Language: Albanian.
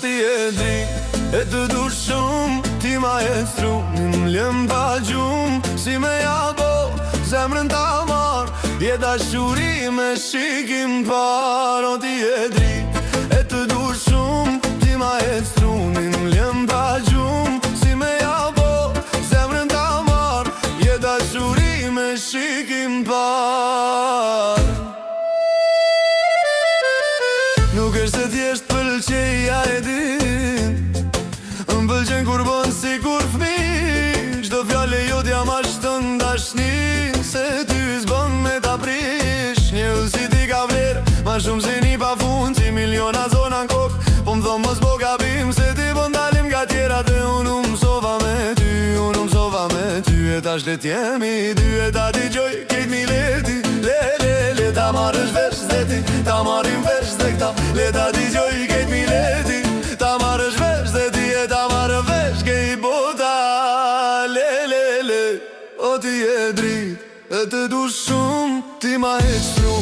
ti e dri, e të du shumë, ti ma e stru, një lëm pa gjumë, si me jabo, zemrën ta marë, je dashuri me shikim par. O ti e dri, e të du shumë, ti ma e stru, një lëm pa gjumë, si me jabo, zemrën ta marë, je dashuri me shikim par. Nuk është se thjesht pëlqeja e din, m'pëlqen kur bon si kur fmi, çdo fjale jotja ma shton dashnin, se ty s'bon me ta prish. Një si ti ka vler, ma shumë se një pa fund, si miliona zona n'kok, po m'thom mos bo gabim, se ti po ndalim nga tjerat e unë mësova me ty, unë mësova me ty. E tash let jemi dy, e ta t'i gjoj kejt mi leti, le ta marrësh vesh zeti, ta marrim vesh dhe këta, le ta t'i gjoj kejt mi leti, ta marrësh vesh zeti, e ta marrë vesh kejt bota, le, o ti e drit, e të du shumë, ti ma e shpru.